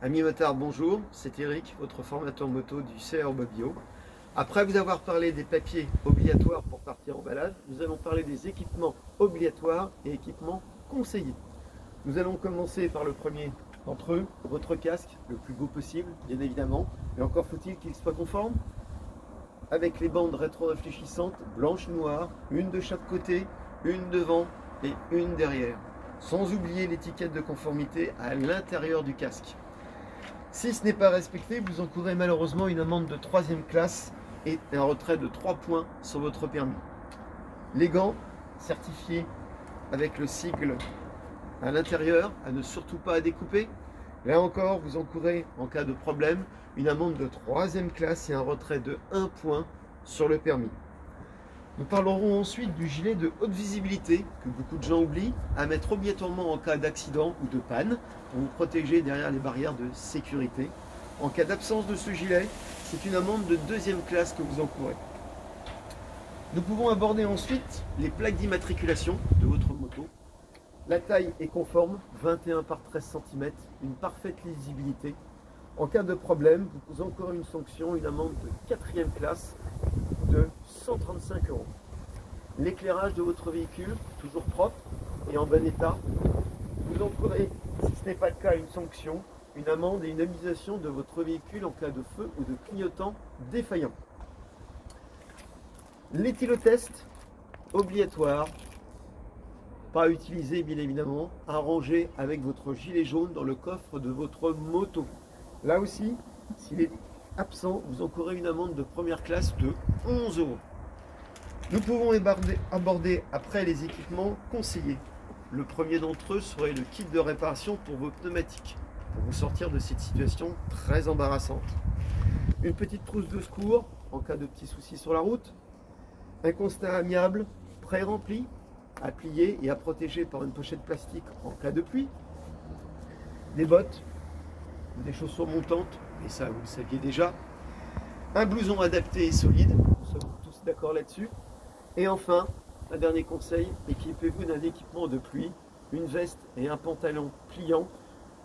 Amis motards, bonjour, c'est Eric, votre formateur moto du CR Bobio. Après vous avoir parlé des papiers obligatoires pour partir en balade, nous allons parler des équipements obligatoires et équipements conseillés. Nous allons commencer par le premier d'entre eux, votre casque, le plus beau possible, bien évidemment, mais encore faut-il qu'il soit conforme, avec les bandes rétro-réfléchissantes, blanches, noires, une de chaque côté, une devant et une derrière, sans oublier l'étiquette de conformité à l'intérieur du casque. Si ce n'est pas respecté, vous encourez malheureusement une amende de 3e classe et un retrait de 3 points sur votre permis. Les gants certifiés avec le sigle à l'intérieur, à ne surtout pas à découper. Là encore, vous encourez en cas de problème une amende de 3e classe et un retrait de 1 point sur le permis. Nous parlerons ensuite du gilet de haute visibilité que beaucoup de gens oublient à mettre obligatoirement en cas d'accident ou de panne pour vous protéger derrière les barrières de sécurité. En cas d'absence de ce gilet, c'est une amende de 2e classe que vous encourez. Nous pouvons aborder ensuite les plaques d'immatriculation de votre moto. La taille est conforme, 21 par 13 cm, une parfaite lisibilité. En cas de problème, vous encourez une sanction, une amende de 4e classe de 135 €. L'éclairage de votre véhicule, toujours propre et en bon état, vous encourez, si ce n'est pas le cas, une sanction, une amende et une indemnisation de votre véhicule en cas de feu ou de clignotant défaillant. L'éthylotest, obligatoire, pas utilisé bien évidemment, à ranger avec votre gilet jaune dans le coffre de votre moto. Là aussi, s'il est absent, vous encourez une amende de 1re classe de 11 €. Nous pouvons aborder après les équipements conseillés. Le premier d'entre eux serait le kit de réparation pour vos pneumatiques, pour vous sortir de cette situation très embarrassante. Une petite trousse de secours en cas de petits soucis sur la route. Un constat amiable, pré-rempli, à plier et à protéger par une pochette plastique en cas de pluie. Des bottes, des chaussures montantes, et ça vous le saviez déjà. Un blouson adapté et solide, nous sommes tous d'accord là-dessus. Et enfin, un dernier conseil, équipez-vous d'un équipement de pluie, une veste et un pantalon pliant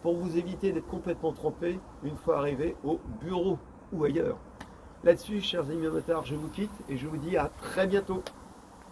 pour vous éviter d'être complètement trempé une fois arrivé au bureau ou ailleurs. Là-dessus, chers amis motards, je vous quitte et je vous dis à très bientôt.